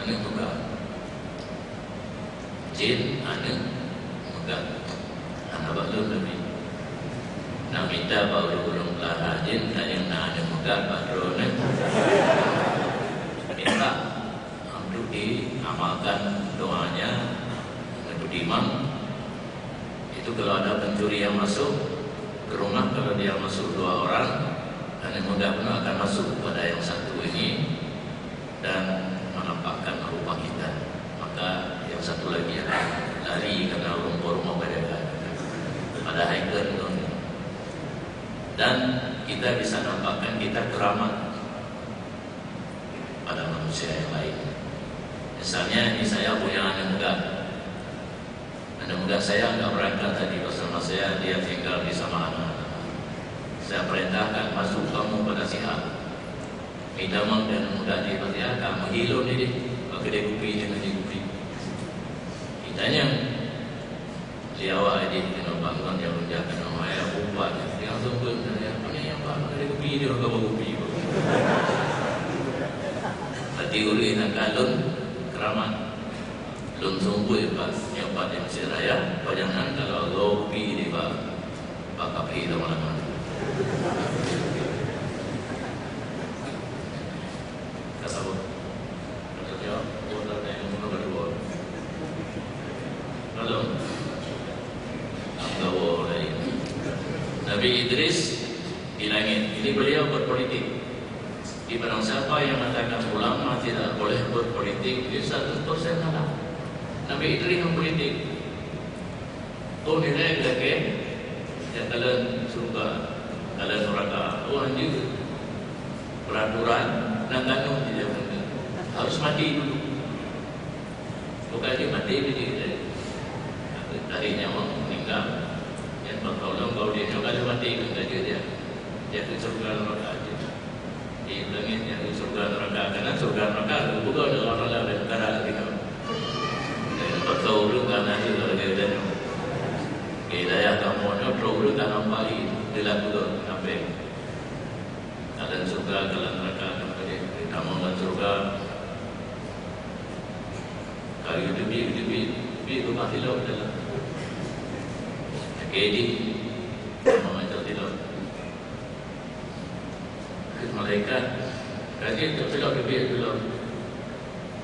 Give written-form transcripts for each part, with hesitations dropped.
ane muka jin ane muka anak balun lebih nak minta baru ulung lara jin dan yang nak ane muka baru ane minta untuk diamalkan doanya untuk imam. Itu kalau ada pencuri yang masuk ke rumah, kalau dia masuk 2 orang, dan yang mudah-mudahan akan masuk kepada yang satu ini dan menampakkan rupa kita, maka yang satu lagi akan lari karena rumah pada hiker dan kita bisa nampakkan kita keramat pada manusia yang lain. Misalnya ini saya punya anak muda saya nggak berangkat tadi bersama saya, dia tinggal di sama anak. Saya perintahkan masuk kamu pada sihat. Idamang dan muda dia berkata, kamu hilang ini, pakai dia kupi dengan dia kupi. Kitanya, dia awak ini kena bangun yang menjaga nama ayah ubat. Dia langsung pun, punya yang pakai dia kupi dia orang bawa kupi. Berarti uli nak kalun keramat. Belum sungguh pas nyoba di Mesir Raya, jangan kalau lopi di bakal pergi ke mana-mana. Kata apa? Kata jawab, bodoh dan yang mudah berdua. Lalu, anggawa lain. Nabi Idris di langit. Ini beliau berpolitik. Di barang siapa yang mengatakan ulama tidak boleh berpolitik, dia 100% salah. Nabi Idris yang politik. Oh nilai lagi, yang kalian surga, kalian neraka. Oh anjir, peraturan dan kanun tidak benar. Harus mati dulu. Bukan dia mati dia tadinya mau meninggal. Yang bertolong kalau dia kali mati kan dia ke surga neraka aja. Di langit yang surga neraka, karena surga neraka bukan orang lain negara lagi. Betul kan nanti kalau kita ni, hidayah kamu ni betul kan kembali dilakukan sampai kalian surga, kalian neraka, kalian kamu kan surga, kali itu rumah hilau dalam, kedi, rumah itu hilau, malaikat, kali itu hilau,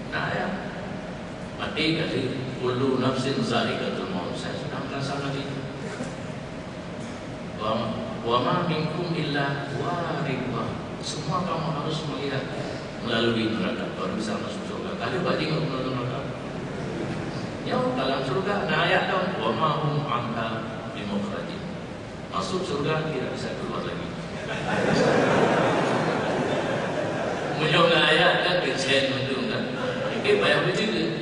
nah ya, mati kali. Kullu nafsin za'iqatul maut. Saya sudah merasakan itu. Wa ma minkum illa waridha. Semua kamu harus melihat melalui neraka baru bisa masuk surga. Kali bagi enggak melalui neraka. Ya dalam surga ada ayat tahu wa ma hum anha bimukhrajin. Masuk surga tidak bisa keluar lagi. Muncul ayat kan kecil betul kan. Ini banyak betul.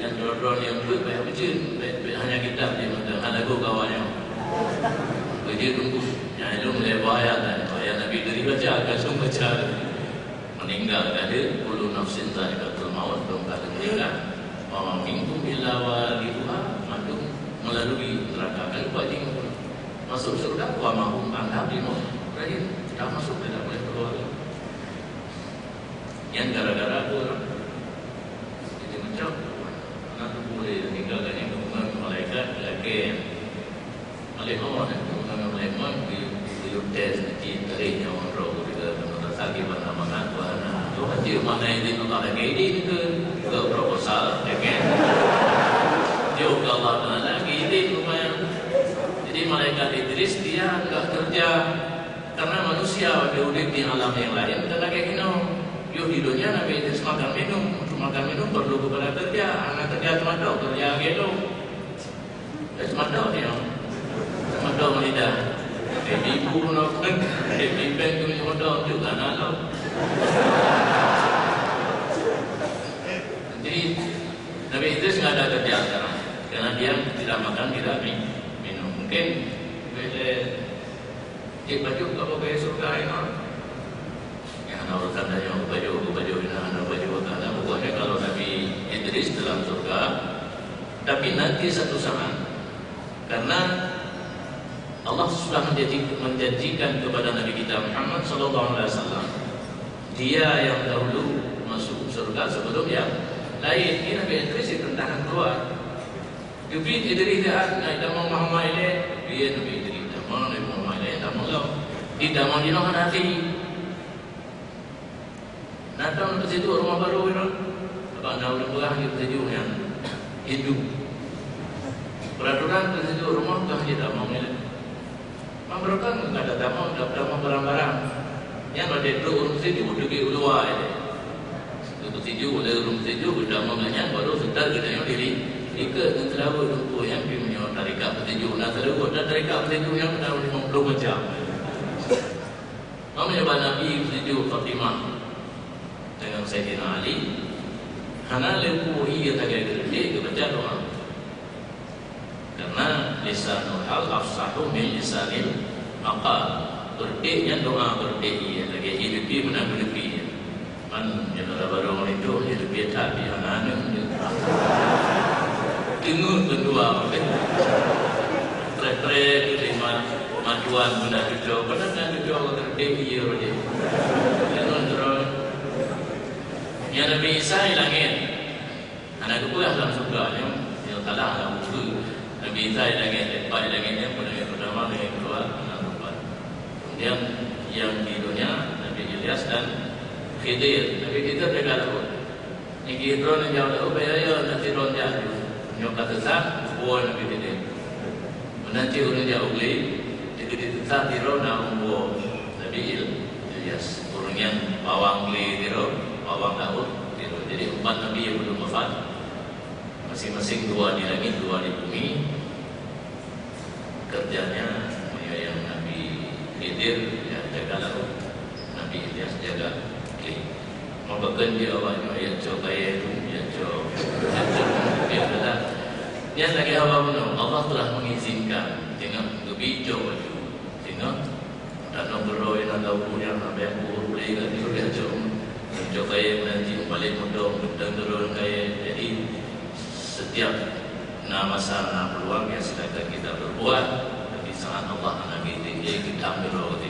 Orang yang buat banyak macam hanya kita dia macam ada go kawannya. Dia tunggu yang itu mulai bahaya dan bahaya Nabi dari baca kasum baca meninggal ada puluh nafsin za'iqatul maut belum kali meninggal. Wa minkum illa waridha madum melalui neraka kan bagi masuk surga wa mahum anha bimau. Berarti tidak masuk tidak boleh keluar. Yang gara-gara orang itu macam boleh tinggalkan yang hubungan malaikat lagi malaikat malaikat di tes nanti dari yang orang juga menurut lagi mana tu hadir mana ini Allah lagi ini ke proposal lagi jauh Allah lagi ini lumayan. Jadi malaikat Idris dia enggak kerja karena manusia dia hidup di alam yang lain dan lagi minum. Yuk di dunia Nabi Idris makan minum. Untuk makan minum perlu kepada kerja. Anak kerja cuma tahu kerja gitu. Ya cuma tahu dia. Cuma tahu lidah. Ibu nak kan, ibu bank tu cuma tahu juga anak tahu. Jadi Nabi Idris nggak ada kerja sekarang karena dia tidak makan tidak minum. Mungkin bila dia baju kalau pakai surga ini. Urusan dari baju ini, baju karena pokoknya kalau Nabi Idris dalam surga, tapi nanti satu saat karena Allah sudah menjanjikan kepada Nabi kita Muhammad SAW, dia yang dahulu masuk surga sebelum yang lain ni Nabi Idris tentang keluar. Nabi Idris naik damang Muhammad ini, dia Nabi Idris damang Nabi Muhammad ini damang lah. Di damang dia nak nanti. Datang ke situ rumah baru itu, abang nak berperang di situ yang Hindu. Peraturan ke situ rumah kah dia damang ni. Mereka nggak ada damang, damang barang-barang. Yang ada dulu orang situ pergi luar ini. Itu situ oleh orang situ berdamangnya baru sedar kita yang diri. Jika terlalu lupa yang punya tarikat petinju, nak terlalu ada tarikat petinju yang dah 50 macam. Namanya Nabi petinju Fatimah dengan Sayyidina Ali. Hana lepu ia tak ada dia baca doa. Karena lisanul hal afsahu min lisanil maqal. Berdeknya doa berdek ia lagi hidup dia menang lebih. Man jangan barang itu hidup dia tak dia hana Tengok kedua, trek-trek lima majuan benda cucuk, benar cucuk orang terdek ia saja. Jangan terus. Yang Nabi Isa hilangin, anak itu pun dalam surga yang kalah dalam buku. Nabi Isa hilangin, lepas hilanginnya pun yang pertama yang kedua anak perempuan. Kemudian yang di dunia Nabi Ilyas dan Khidir. Nabi Khidir dia kalah. Ini Khidir yang jauh dah, bayar nanti ron jauh. Yang kata tak, buah Nabi Khidir. Menanti orang dia ugli, jika ditetap di rona buah Nabi Ilyas. Orang yang bawang gli di bawang Daud. Jadi 4 Nabi yang belum wafat. Masing-masing 2 di langit, 2 di bumi. Kerjanya yang Nabi Khidir ya, jaga laut, Nabi Ilyas jaga gli. Mabakan dia awalnya yang coba itu, yang coba dia adalah yang lagi awal benar. Allah telah mengizinkan dengan kebijo itu, sehingga dan nombor yang ada punya sampai aku boleh kan itu dia coba yang nanti balik mendong turun kaya. Jadi setiap masa peluang yang silakan kita berbuat. Tapi saat Allah anak kita ambil roti.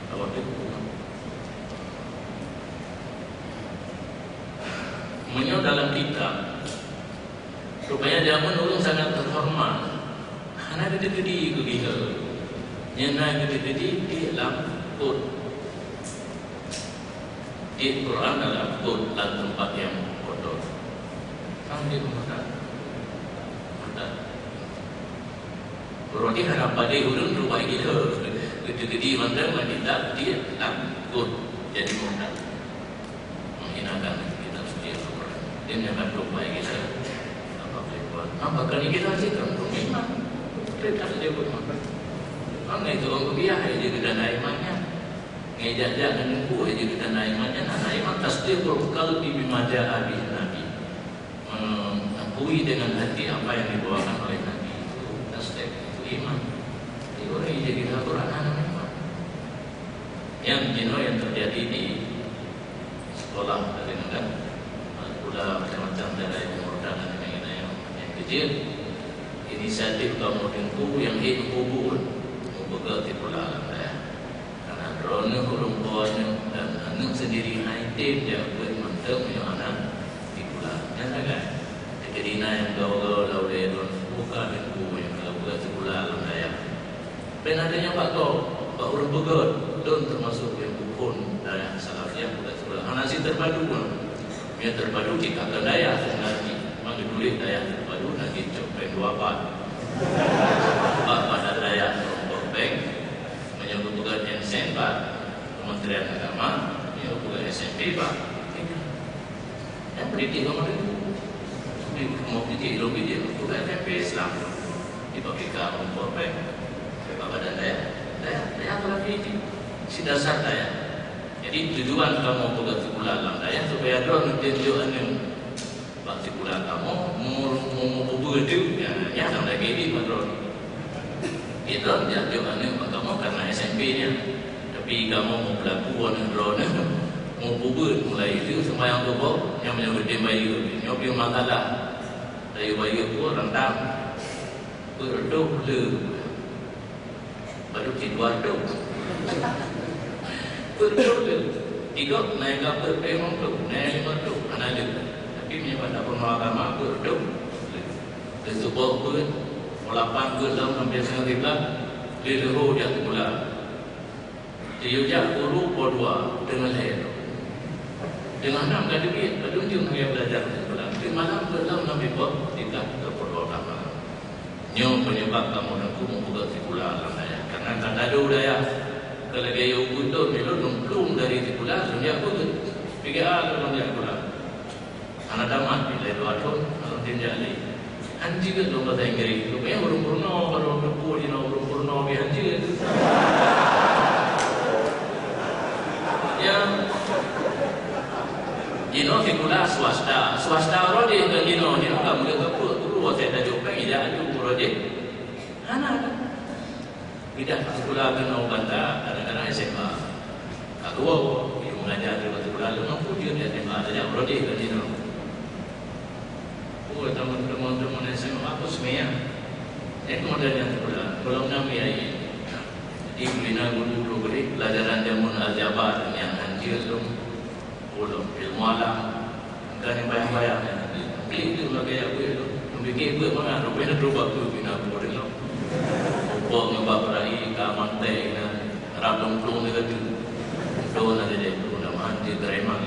Apa itu? Menyo dalam kitab rupanya zaman orang sangat terhormat. Hana gede-gede begitu. Yang gede-gede di dalam Quran. Di Quran dalam Quran dan tempat yang kotor. Sampai kemudian. Berarti hana pada orang rupanya gitu. Gede-gede mandang tidak dia dalam Quran. Jadi mudah menghinakan. Dia menyebabkan lupa yang kita apa kali kita hasilkan untuk iman kita saja bermakan mana itu orang kebiah dia kita naimannya ngejak-jak dan buah dia kita naimannya naiman tasdir kalau bimaja abis Nabi mengakui dengan hati apa yang dibawakan oleh Nabi itu tasdir itu iman itu orang yang jadi Al-Quran iman yang terjadi di sekolah dari negara macam-macam dari pemerintahan yang kecil. Inisiatif kamu tentu yang hidup kubur bergerak pula lah. Karena drone perempuan dan anak sendiri haitim dia bermantap yang anak di pula. Jangan kan? Kedina yang gaul-gaul lalu drone buka dan kubur yang kalau buka sebulan lah. Dan adanya Pak orang bergerak drone termasuk yang pun dari Salafiyah buka sebulan. Anak si terpadu pun. Yang terpadu jika ke daya nanti maka tulis daya terpadu nanti coba 2 part pada daya kelompok bank menyebutkan NSN Pak Kementerian Agama menyebutkan SMP Pak yang pendidik nomor itu mau pendidik lebih dia menyebutkan SMP Islam dibagikan kelompok bank pada daya telah pendidik si dasar daya. Jadi tujuan kamu buat sekolah dalam daya supaya drone tunjukkan yang bak sekolah kamu mau begitu ya sama lagi di drone. Itu tunjukkan yang kamu karena SMP-nya. Tapi kamu mau pelaku drone mau buat mulai itu semua yang tubuh yang menyebut bayi nyobi makalah dari bayi itu rentang berduk baru keluar duk. Betul. Ikut naik kapal memang tu, naik lima tu, anak dia. pada pengalaman aku hidup disebut pun melapan ke dalam sampai sangat kiblat liru dia pula diujak guru berdua dengan saya dengan enam kali dia beruntung dia belajar pula di malam ke dalam sampai pun tidak berdua lama nyom penyebab kamu dan kamu buka pula lah saya karena tak ada udaya kalau dia utuh melulu belum dari pula dia pun pergi lalu dia pula anak damat bila itu atun kalau dia jadi anjing itu bahasa Inggris itu yang urung-urung baru berpuluh di urung-urung bi anjing itu yang dino figura swasta rodi dan dino kamu lihat guru saya dah jumpa tidak ada guru rodi anak tidak sekolah kena banta kadang-kadang SMA kedua dia mengajar di sekolah lu mampu dia SMA saja rodi dan dino teman-teman SMA aku semuanya kemudian yang sekolah kalau kami di bina guru beri pelajaran jamun aljabar yang anjir tu belum ilmu alam kan yang bayang-bayang beli itu lagi aku itu memikir buat mana rupanya berubah tu bina guru itu buat ngubah perai kaman teh rabung plung itu tu nanti deh tu nama anjir terima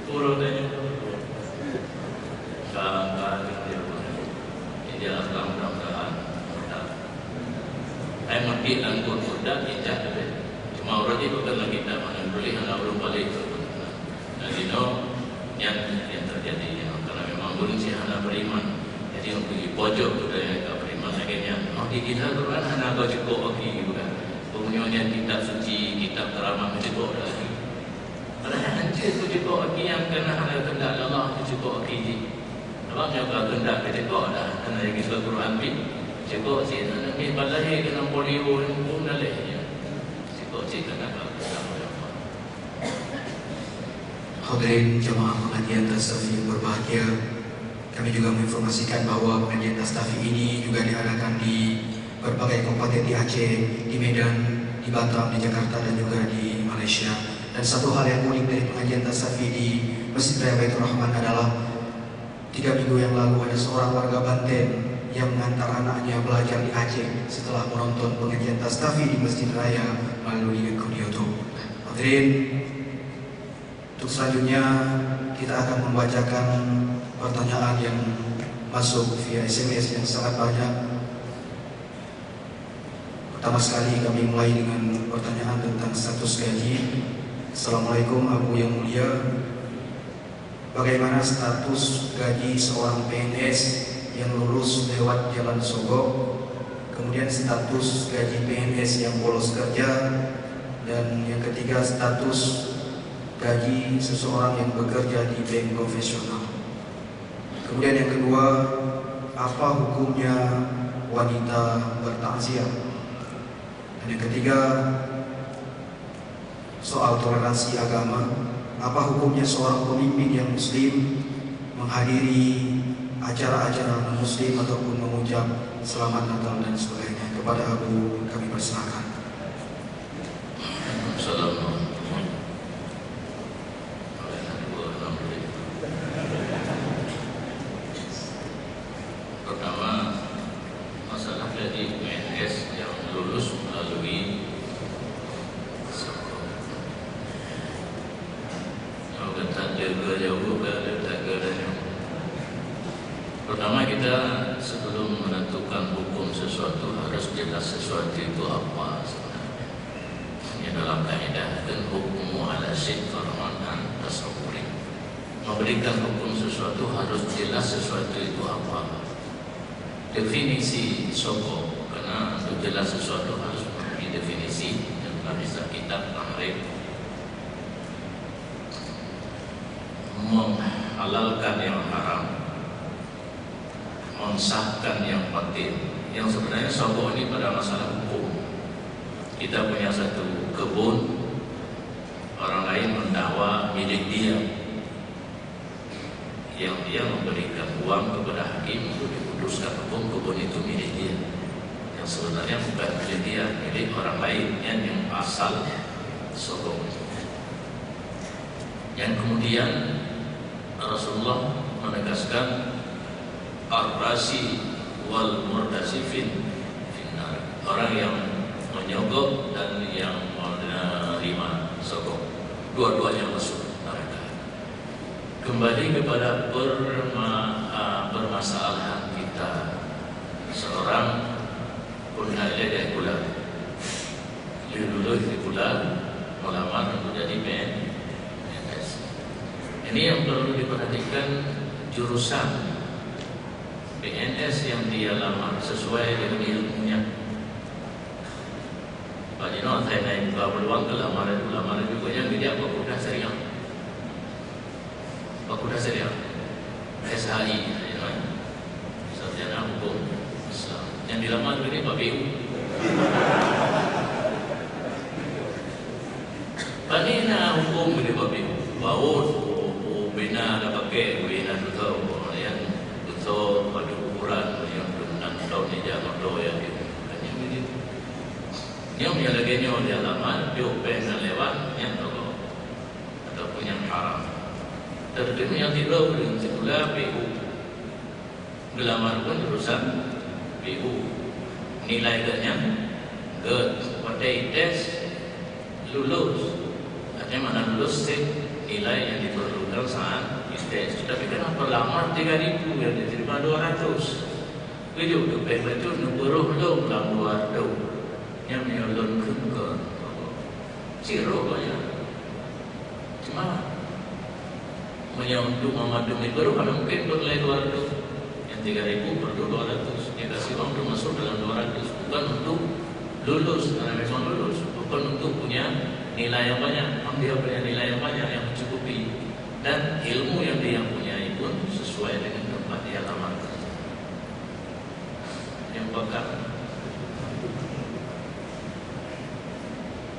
turun aja sekarang dia akan mudah-mudahan saya mati angkut sudah tidak ada cuma orang itu bukan lagi tak mana boleh hanya belum balik jadi yang terjadi karena memang belum si hanya beriman jadi untuk pergi pojok budaya tak beriman akhirnya di kita Quran hanya kau cukup okey bukan pengunjungnya kitab suci kitab teramah cukup lagi padahal hancur tu cukup okey yang kena hal kendak Allah tu cukup okey abang juga kendak cukup dah kena lagi surah Quran bi cukup sih nak ni balai kena polio pun dah leh cukup sih kena Hadirin jemaah pengajian tasawuf yang berbahagia, kami juga menginformasikan bahwa pengajian tasawuf ini juga diadakan di berbagai kabupaten di Aceh, di Medan, di Batam, di Jakarta dan juga di Malaysia. Dan satu hal yang unik dari pengajian tasawuf di Masjid Raya Baitur Rahman adalah 3 minggu yang lalu ada seorang warga Banten yang mengantar anaknya belajar di Aceh setelah menonton pengajian tasawuf di Masjid Raya melalui akun YouTube. Hadirin, untuk selanjutnya kita akan membacakan pertanyaan yang masuk via SMS yang sangat banyak. Pertama sekali kami mulai dengan pertanyaan tentang status gaji. Assalamualaikum Abu yang mulia, bagaimana status gaji seorang PNS yang lulus lewat jalan sogok, kemudian status gaji PNS yang bolos kerja, dan yang ketiga status gaji seseorang yang bekerja di bank konvensional. Kemudian yang kedua, apa hukumnya wanita bertakziah? Dan yang ketiga, soal toleransi agama, apa hukumnya seorang pemimpin yang muslim menghadiri acara-acara non-muslim ataupun mengucap selamat Natal dan sebagainya. Kepada Abu kami persilakan. Assalamualaikum. Pertama, masalah gaji PNS yang lulus melalui pertama kita sebelum menentukan hukum sesuatu harus jelas sesuatu itu apa sebenarnya. Ini dalam kaidah dan hukum ala syai' farman tasawwuri. Memberikan hukum sesuatu harus jelas sesuatu itu apa. Definisi sokong, karena untuk jelas sesuatu harus memiliki definisi yang telah bisa kitab tahrif menghalalkan yang haram, mensahkan yang batil. Yang sebenarnya sokong ini pada masalah hukum. Kita punya satu kebun, orang lain mendakwa milik dia, yang dia memberikan uang kepada hakim untuk diputuskan hukum kebun itu milik dia, yang sebenarnya bukan milik dia, milik orang lain yang asal sokong. Yang kemudian Rasulullah menegaskan ar-rasi wal murdasifin finnar, orang yang menyogok dan yang menerima sogok, dua-duanya masuk neraka. Kembali kepada permasalahan kita, seorang pun ada dia pula lulus di pula melamar untuk jadi PNS. Ini yang perlu diperhatikan, jurusan PNS yang dia lamar sesuai dengan ilmunya. Pak Jino, saya naik ke peluang ke lamaran juga yang dia Fakultas Syariah, Fakultas Syariah, SHI, Sarjana Hukum Islam. Yang dilamar ini Pak BU. Panina hukum ini Pak BU. Baut, bina ada pakai bina tu yang tu pada ukuran yang dengan tahun ni jangan tahu yang itu. Yang lagi ni dia lamar, dia pengen lewat yang tahu ataupun yang haram. Terutama yang tidak boleh sekolah BU. Gelamar pun jurusan BU. Nilai dia pada tes lulus. Artinya mana lulus nilai yang diperlukan saat tes. Tapi kenapa lamar 3.000 yang diterima 200? Video tu pengen tu nuburuh lo dalam 200. Yang menyolong ke zero banyak. Cuma menyontuk memadu baru kalau mungkin bernilai 200. Yang 3.000 perlu 200. Dia kasih uang untuk masuk dalam 200. Bukan untuk lulus, karena memang lulus. Bukan untuk punya nilai yang banyak. Dia punya nilai yang banyak yang mencukupi. Dan ilmu yang dia punyai pun sesuai dengan tempat dia lamar kerja. Yang bakal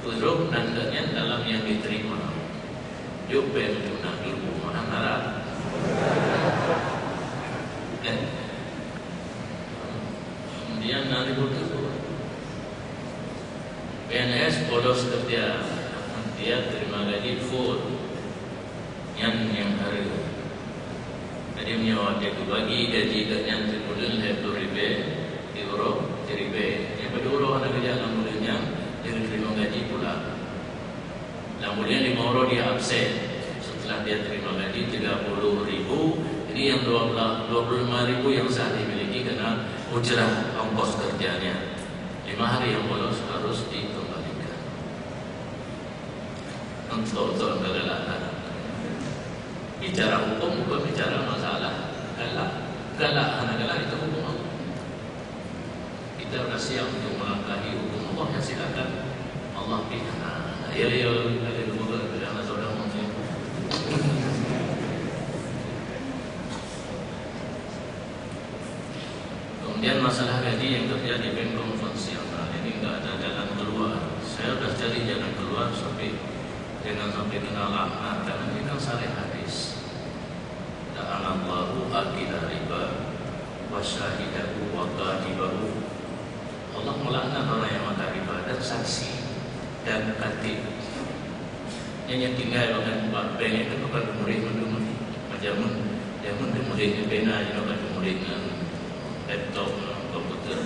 buruk nandanya dalam yang diterima. Jope mengguna ilmu antara kemudian nanti betul PNS bolos kerja, dia terima gaji full yang hari. Jadi menyewa dia bagi gaji yang terbulan €10,000 yang berdua anak kerja kemudiannya dia terima gaji pula. Kemudian €5 dia absen. Setelah dia terima gaji RM30,000, ini yang RM25,000 yang saat dimiliki karena ujrah ongkos kerjanya. 5 hari yang bolos harus dikembalikan. Untuk kegalakan. Bicara hukum bukan bicara masalah galak anak-anak itu hukum Allah. Kita sudah siap untuk melangkahi hukum Allah, yang silakan Allah pilih. Ya ada dua anak saudara muslim. Kemudian masalah gaji yang terjadi di konvensional ini enggak ada jalan keluar. Saya sudah cari jalan keluar jangan sampai kena laknat, karena ini kan syariat hadis. Ta'anallahu akila riba wa syahidahu wa qadibahu. Allah melaknat orang yang makan riba dan saksi dan katib. Yang tinggal bahkan buat bank itu bukan murid macam dia pun muridnya pena, dia bukan muridnya laptop, komputer,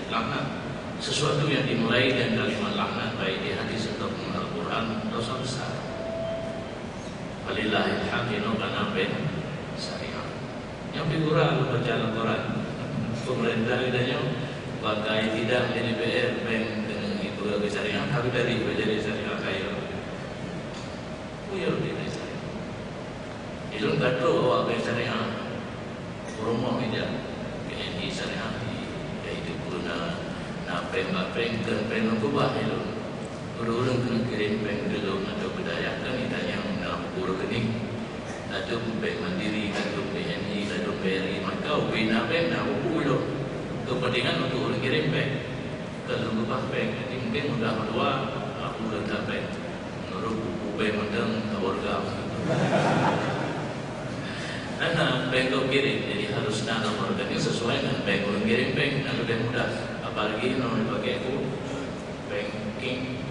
laknat. Sesuatu yang dimulai dan kalimat laknat baik di hadis ataupun Al-Quran dosa besar. Walillahil hamdu kana ben syariah. Yang figura baca Al-Quran pemerintah idanya bagai tidak menjadi PR bank dengan itu ke syariah, tapi dari menjadi syariah kaya. Punya di syariah. Itu enggak tahu awak ke syariah. Rumah meja BNI syariah itu guna peng ke kubah itu. Urung kena kirim peng dulu atau berdayakan ditanya nak guru kening. Atau peng mandiri, atau BNI, atau BRI, maka bina peng nak buku itu. Kepentingan untuk orang kirim peng. Kalau kubah peng, jadi mungkin mudah kedua aku letak peng. Menurut buku peng mendeng warga. Karena peng kau kirim, jadi harus nak nomor rekening sesuai dengan peng orang kirim peng, lebih mudah. Apalagi nomor dipakai aku banking.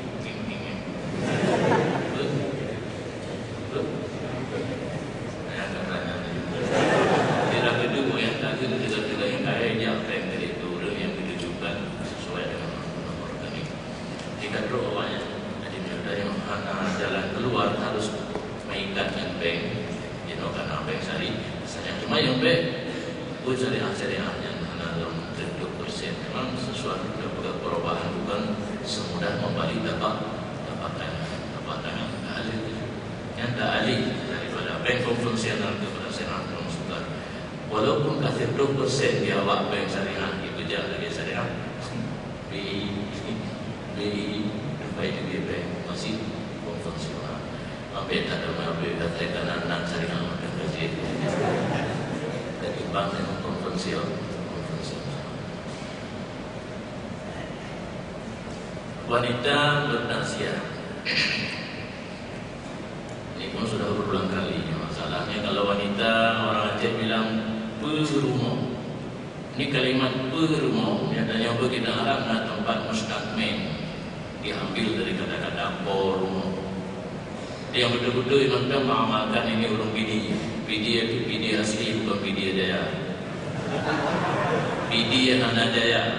yang baik syariah yang dalam 70%. Memang sesuatu dapat perubahan bukan semudah membalik dapatan ahli yang tak ahli daripada bank konvensional kepada syariah konvensional. Walaupun kasih 20% dia awak bank syariah itu je lagi syariah. BI baik juga bank masih konvensional. Ambil tak ada ambil katakan anak syariah dan gaji. Dari bank yang konvensional. Wanita bernasiah. Ini pun sudah berulang kali. Masalahnya kalau wanita, orang Aceh bilang perumah. Ini kalimat perumah nyatanya kita Arab nak tempat mustakmin, diambil dari kata-kata porumah. Dia betul-betul yang mengamalkan ini urung PD. PD itu PD asli, bukan PD Jaya. PD yang anak Jaya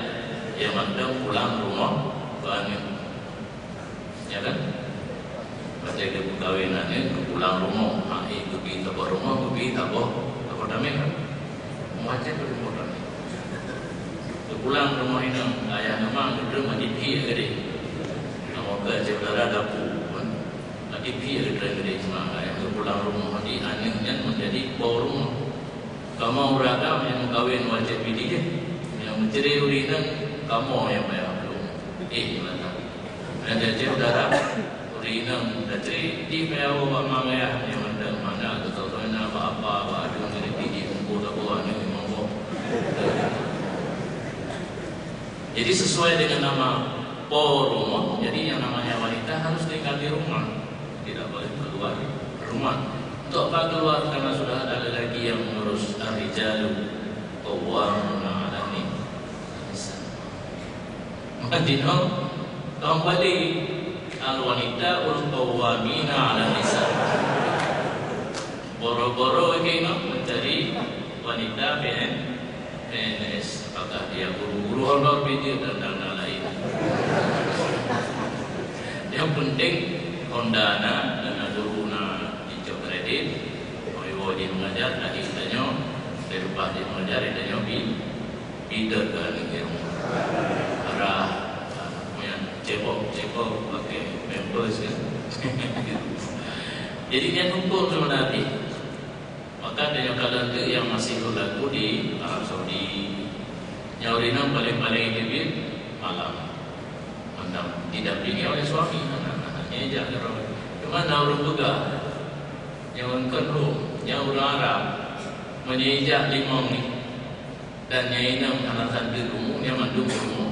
yang mandang pulang rumah banyak, ya kan? Baca ke perkahwinannya, pulang rumah, pergi tak rumah, pergi tak damai kan? Macam tu rumah damai. Pulang rumah ini, ayah nama kita mandi pi agak nama kerja saudara dapur, mandi pi agak semua ayah pulang rumah di anehnya menjadi bau rumah. Kamu beragam yang kawin wajib pilih je, yang mencari urinan kamu yang bayar belum. Mana? Ada saudara urinan dah cari di bayar bawa mama yang mana tu tahu mana apa ada yang pilih kumpul tak bawa ni memang bawa. Jadi sesuai dengan nama rumah, jadi yang namanya wanita harus tinggal di rumah, tidak boleh keluar rumah. Untuk apa keluar? Karena sudah ada lelaki yang mengurus ar-rijalu qawwamuna 'ala nisa. Madinah kembali al-wanita qawwamina 'ala nisa. Boro-boro kena mencari wanita PNS. Apakah dia guru-guru honor video dan lain. Yang penting kondana dengan guru na hijau kredit, kalau dia mengajar, nanti kitanya dari rumah dia mengajar, dia bidar kan yang arah yang cebok pakai members kan. Jadi dia hukum sebenarnya. Maka dia kalau yang masih berlaku di Arab Saudi. Nyaurina paling-paling dibit malam didampingi oleh suami anak-anaknya jaga. Cuma naurun juga yang kedua yang orang Arab menyijak limau ni dan nyainam alasan di rumah yang mandung rumah.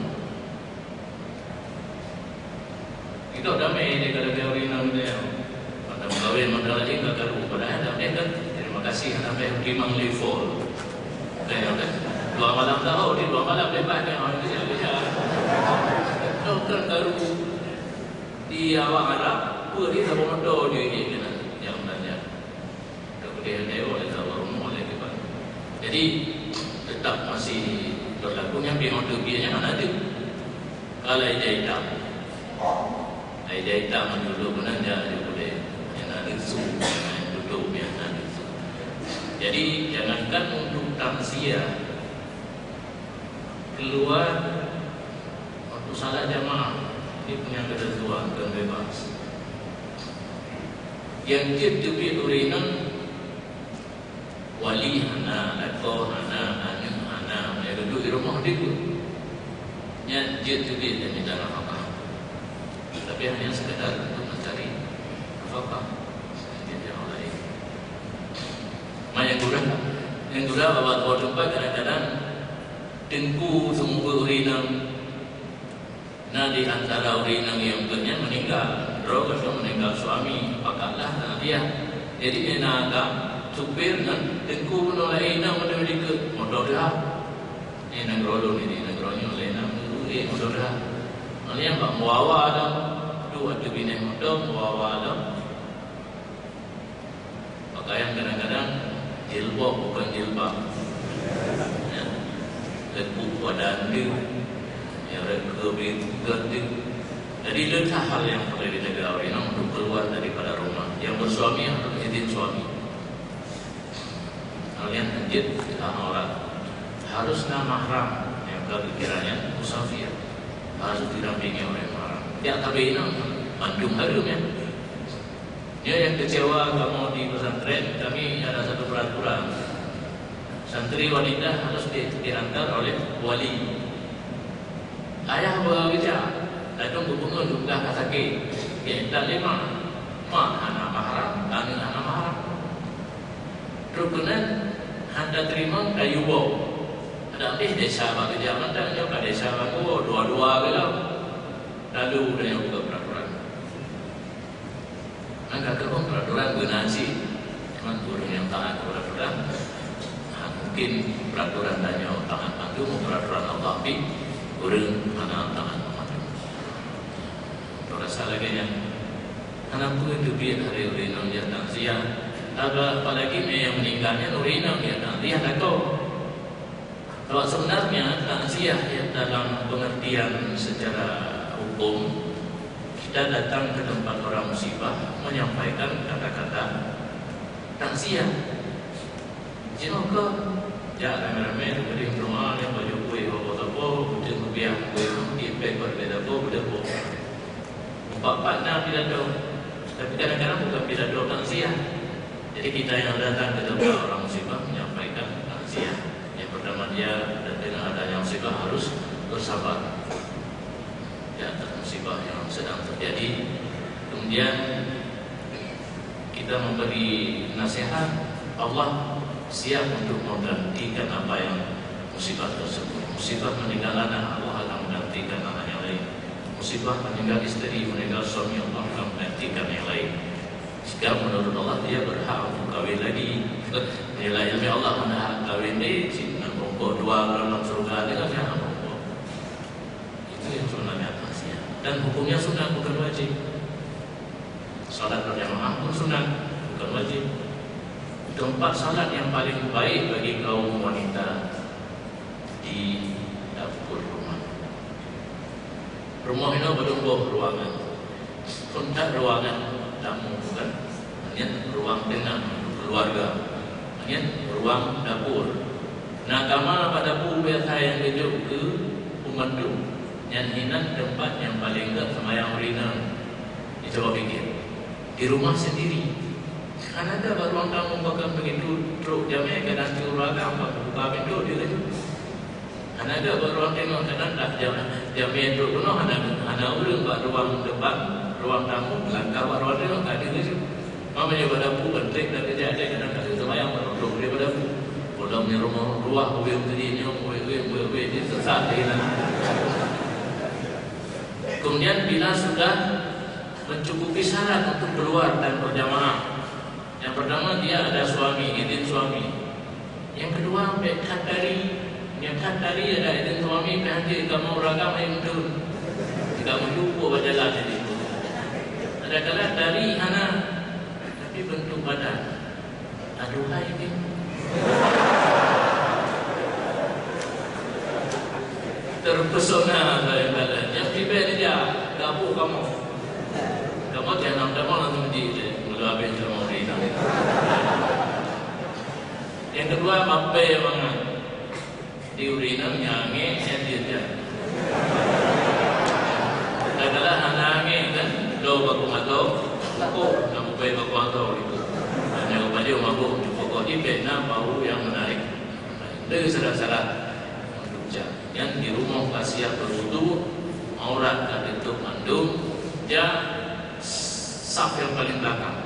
Itu damai dia kalau nyaurina dia. Pada kawin mandal lagi enggak karu padahal damai kan. Terima kasih sampai timang level. Kayak dua malam tahu di dua malam lepas kan orang Malaysia. Dokter baru di awak Arab, dia tak bodoh dia ni kan yang belajar. Kemudian dia oleh tawarun oleh kita. Jadi tetap masih berlaku yang pihak dia yang ada. Kalau hitam, dulu menanya dia boleh yang ada semua yang dulu yang ada. Jadi jangankan untuk tangsiah keluar waktu salat jamaah ini punya ketentuan dan bebas. Yang jadi urinan wali hana atau hana yang duduk di rumah dia pun yang jadi dan minta nafkah. Tapi hanya sekedar untuk mencari nafkah. Dia orang lain. Yang gula bawa tempat kadang-kadang tengku semua urinam. Nah di antara urinam yang punya meninggal, roh atau meninggal suami, apakahlah dia. Jadi dia naga supir dan tengku nolai ina menjadi ke motor dia. Ini negro ini negronya oleh nama motor dia. Maksudnya bak muawa ada dua tu bini motor muawa ada. Pakaian kadang-kadang jilbab bukan jilbab. Lekuk badan dia yang reka berganti. Jadi letak hal yang perlu dijaga orang untuk keluar daripada rumah. Yang bersuami harus izin suami. kalian lanjut orang haruslah mahram yang kiranya musafir harus didampingi oleh mahram. Ya tapi ini Bandung harum ya. Dia yang kecewa kamu di pesantren, kami ada satu peraturan. Santri wanita harus diantar oleh wali. Ayah bekerja, datang hubungan juga kasake. Dia tak lima, mak anak mahram, anak mahram. Rukunan hendak terima kayu bau. Ada desa bekerja, mana dia pada desa aku dua-dua belau. Lalu dia yang buka peraturan. Maka kalau peraturan benasi, cuma turun yang taat peraturan. Mungkin peraturan tanya taat padu, peraturan Allah bi, turun mana taat padu. Rasa lagi yang anak pun itu biar hari urinam dia takziah. Apalagi yang meninggalnya urinam dia takziah atau kalau sebenarnya takziah ya dalam pengertian secara hukum. Kita datang ke tempat orang musibah menyampaikan kata-kata takziah. Jika ya ramai-ramai beri doa yang baju kue apa-apa, beri rupiah kue ipek berbeda beda. Empat-empatnya tidak ada. Tapi kadang-kadang bukan tidak ada takziah. Jadi kita yang datang ke tempat orang musibah menyampaikan takziah. Yang pertama dia dengan adanya musibah harus bersabar. Ya, musibah yang sedang terjadi. Kemudian kita memberi nasihat, Allah siap untuk menggantikan apa yang musibah tersebut. Musibah meninggal anak, Allah akan menggantikan anak yang lain. Musibah meninggal istri, meninggal suami, Allah akan menggantikan yang lain. Jika menurut Allah dia berhak untuk kawin lagi, nilai ilmu Allah mana kawin ni, nak rokok dua dalam surga dengan yang rokok. Itu yang sebenarnya. Dan hukumnya sunat bukan wajib. Salat berjamaah pun sunat bukan wajib. Tempat salat yang paling baik bagi kaum wanita di dapur rumah. Rumah ini berumbuh ruangan. Kontak ruangan tamu bukan, hanya ruang tengah keluarga, hanya ruang dapur. Nah, kamar pada dapur biasa yang duduk ke pemandu. Yang hinan tempat yang paling dekat sama yang urina. Dicoba fikir di rumah sendiri. Kan ada ruang tamu bahkan begitu truk jamnya kadang keluarga apa buka pintu dia tu. Kan ada ruang tengok kadang tak jamnya truk penuh ada urang kat ruang depan ruang tamu langkah ruang tengok tak ada tu. Mama dia pada pu penting dah kerja ada kadang tak sama yang truk dia pada pu. Dalamnya rumah ruah weh tadinya weh dia sesat dia. Kemudian bila sudah mencukupi syarat untuk keluar dan berjamaah, yang pertama dia ada suami, izin suami. Yang kedua pihak dari ada izin suami, pihak kamu ragam yang betul. Jika menjumpa berjalan jadi. Ada kala dari anak, tapi bentuk badan. Aduhai ini. Terpesona saya kata, yang tiba dia dapur kamu jangan langsung melabih sama urina. Yang kedua mape banget di urina nyanyi dia. Adalah hanangi kan do baku mato, aku namu pe baku mato itu. Hanya kepada mabuk pokok ibe na bau yang menarik. Dari salah-salah yang di rumah kasiat berwudu, aurat tak ditutup mandung, dia saf yang paling belakang,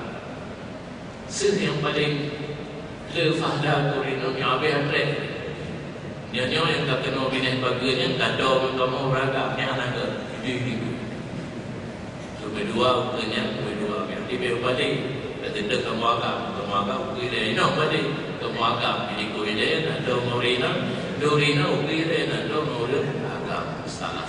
sih yang paling lefahda kurino yang abis rek, dia yang tak kena bineh bagiannya, tak ada kamu ragamnya anak di kedua ukirnya, kedua yang tiba balik, tidak kamu agam ukir ini balik, kamu agam ini kuih ada Dorina ukir dan dorina agam salah.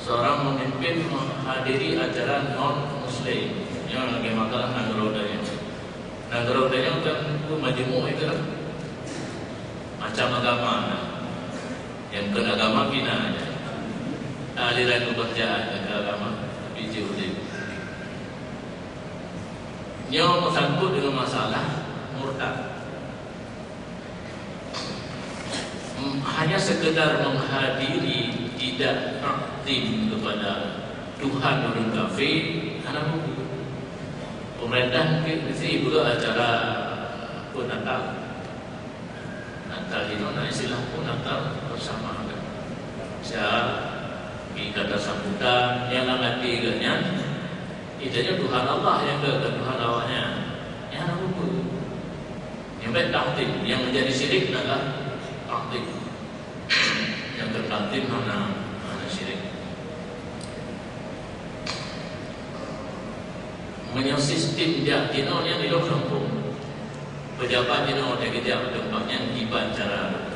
Seorang memimpin menghadiri acara non-Muslim yang lagi makalah Nagarodanya. Nagarodanya kan itu majmuk itu lah, macam agama yang ke agama Cina aja. aliran kepercayaan agama biji udip. Nyo sangkut dengan masalah murtad. Hanya sekedar menghadiri, tidak aktif kepada Tuhan orang kafir, anak buku. Pemerintah mungkin mesti pula acara pun Natal. Natal itu nak istilah pun Natal bersama. Saya kata sambutan yang ngerti katanya, idenya Tuhan Allah yang ke Tuhan awalnya. Yang anak buku. Yang baik taktim, yang menjadi syirik adalah taktim. Yang tertaktim mana syirik. Menyistem dia tino yang di dalam kampung. Pejabat tino dia kejap tempatnya dibacara.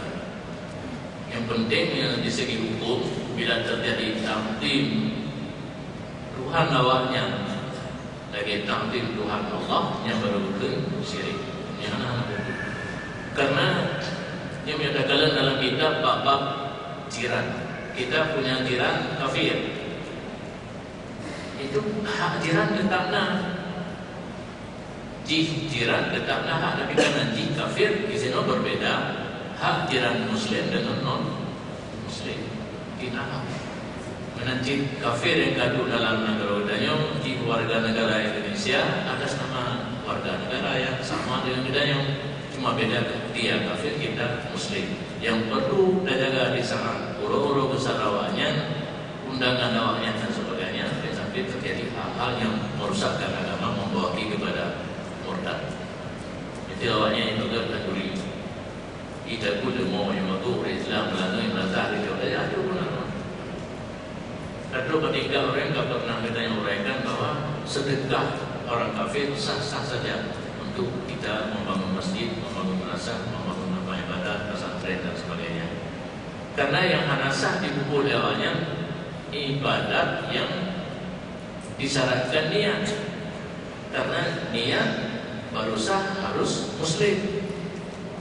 Yang pentingnya di segi hukum bila terjadi takdim Tuhan awaknya lagi takdim Tuhan Allah yang baru ke syirik. Yang anak karena yang menyatakan dalam kitab bab jiran. Kita punya jiran kafir. Itu hak jiran tetapnya jiran tetapnya hak, tapi karena kafir di sini berbeda. Hak jiran muslim dengan non muslim kita menanti kafir yang gaduh dalam negara udanya di warga negara Indonesia atas nama warga negara yang sama dengan udanya, cuma beda dia kafir kita muslim. Yang perlu dijaga di sana uru-uru besar awaknya, undangan awaknya dan sebagainya, sampai terjadi hal-hal yang merusakkan agama, membawa kepada murtad. Itu awaknya itu terkenduri. Kita pun mau yang mahu Islam melalui merasa itu ada pun apa. Lalu ketika orang tak pernah kita yang uraikan bahwa sedekah orang kafir sah-sah saja untuk kita membangun masjid, membangun madrasah, membangun ibadah, pesantren dan sebagainya. Karena yang hanya sah di buku awalnya ibadat yang disyaratkan niat. Karena niat baru sah harus muslim.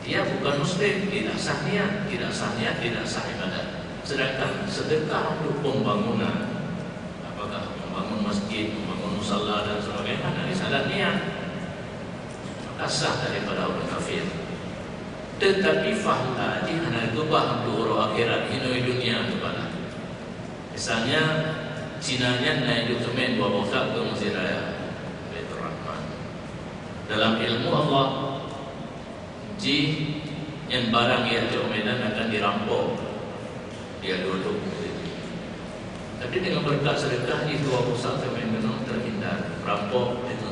Dia bukan muslim, tidak sah niat, tidak sah ibadat. Sedangkan sedekah untuk pembangunan, apakah membangun masjid, membangun musalla dan sebagainya, karena disyarat niat, maka sah daripada orang kafir. Tetapi fahla di hana itu bah dulu akhirat hinui dunia kepada. Misalnya Cinanya naik dokumen dua bangsa ke Mesir Raya Baitur Rahman. Dalam ilmu Allah, yang barang yang Medan akan dirampok, dia duduk. Tapi dengan berkat sedekah di dua pusat memang terhindar rampok itu.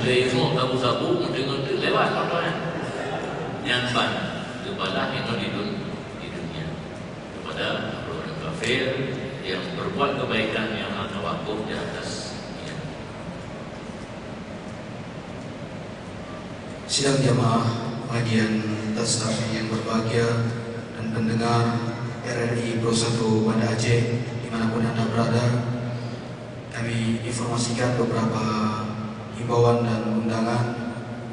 Semua sabu-sabu dengan itu lewat contohnya. Yang ban kepada itu di dunia kepada orang kafir yang berbuat kebaikan yang akan wakuf di atas. Sidang jamaah pengajian tasawuf yang berbahagia dan pendengar RRI Pro 1 Banda Aceh dimanapun Anda berada, kami informasikan beberapa himbauan dan undangan.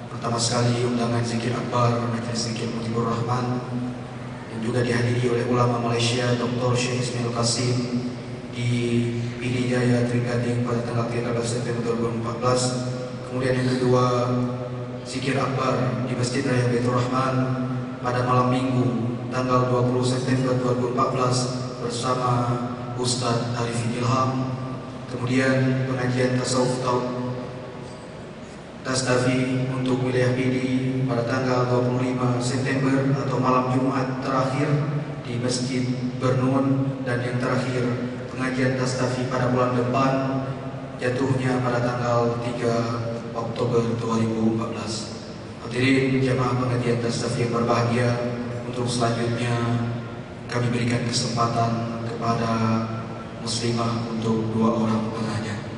Pertama sekali undangan zikir akbar Majelis Zikir Mujibur Rahman yang juga dihadiri oleh ulama Malaysia Dr. Syekh Ismail Qasim di Pidi Jaya Trigading pada tanggal 13 September 2014. Kemudian yang kedua, zikir akbar di Masjid Raya Baitur Rahman pada malam Minggu tanggal 20 September 2014 bersama Ustaz Arifin Ilham. Kemudian pengajian tasawuf Tastafi untuk wilayah Pidi pada tanggal 25 September atau malam Jumat terakhir di Masjid Bernun, dan yang terakhir pengajian Tastafi pada bulan depan jatuhnya pada tanggal 3 Oktober 2014. Hadirin jamaah pengajian Tastafi yang berbahagia, untuk selanjutnya kami berikan kesempatan kepada muslimah untuk 2 orang pengajian.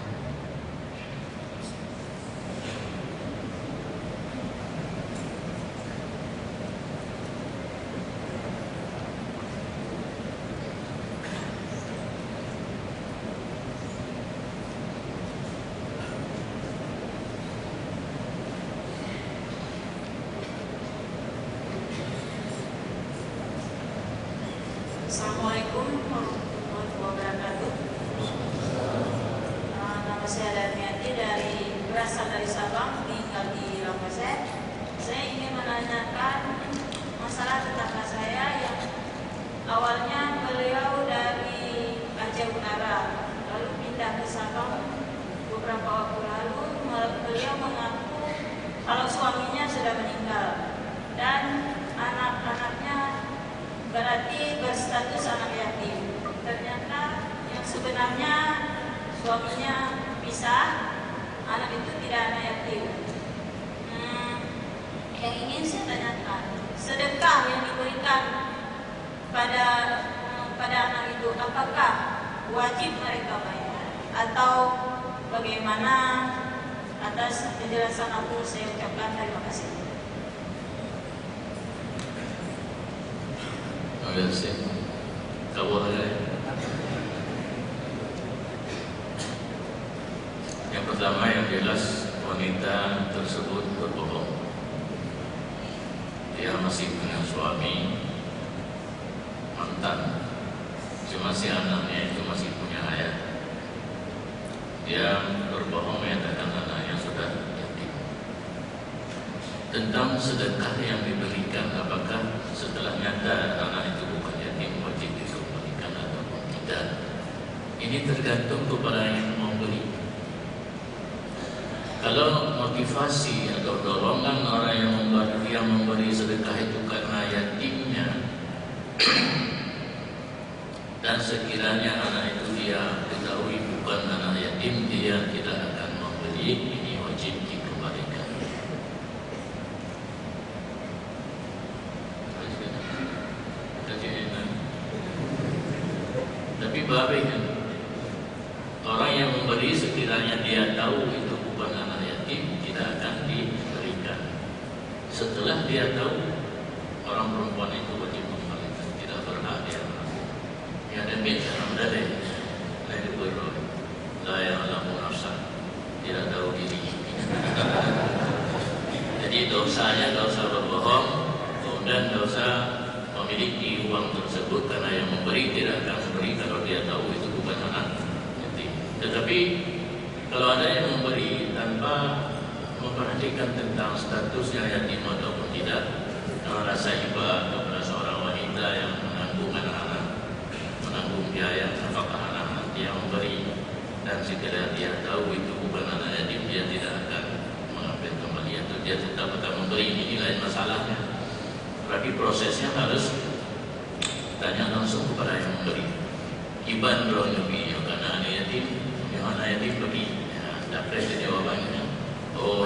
Assalamualaikum warahmatullahi wabarakatuh. Nama saya Darmiati berasal dari Sabang, tinggal di Lampasek. Saya ingin menanyakan masalah tetangga saya yang awalnya beliau dari Aceh Utara, lalu pindah ke Sabang beberapa waktu lalu. Beliau mengaku kalau suaminya sudah meninggal dan anak-anaknya berarti berstatus anak yatim. Ternyata yang sebenarnya suaminya pisah, anak itu tidak anak yatim. Yang ingin saya tanyakan, sedekah yang diberikan pada anak itu apakah wajib mereka bayar atau bagaimana? Atas penjelasan aku saya ucapkan terima kasih. Terima kasih. Kau ada? Yang pertama yang jelas wanita tersebut berbohong. Dia masih punya suami mantan, cuma si anaknya itu masih punya ayah. Dia berbohong menyatakan anaknya sudah yatim. Tentang sedekah yang diberikan, apakah setelah nyata anak itu bukan yatim wajib dikembalikan ataupun tidak? Ini tergantung kepada yang memberi. Kalau motivasi atau dorongan orang yang memberi sedekah itu karena yatimnya dan sekiranya anak itu dia ketahui bukan anak yatim, dia tidak akan memberi, ini wajib dikembalikan. Tapi baik, orang yang memberi sekiranya dia tahu itu bukan anak yatim, tidak akan diberikan. Setelah dia tahu, orang perempuan itu wajib mengembalikan, tidak berhak dia. Ya dan biasa dari lain berdoa, la ya'lamu nafsan, tidak tahu diri. Jadi dosanya dosa berbohong, kemudian dosa memiliki uang tersebut karena yang memberi tidak akan memberi kalau dia tahu itu bukan anak yatim. Tetapi kalau ada yang memberi tanpa memperhatikan tentang statusnya yatim ataupun tidak, rasa iba kepada seorang wanita yang menanggung anak-anak, menanggung biaya apakah anak-anak yang memberi, dan sekiranya dia tahu itu bukan anak yatim, dia tidak akan mengambil kembali atau dia tetap akan memberi. Ini lain masalahnya. Berarti prosesnya harus tanya langsung kepada yang memberi. Iban rohnya karena anak yatim, yang anak yatim bagi, dapat jawabannya. Oh.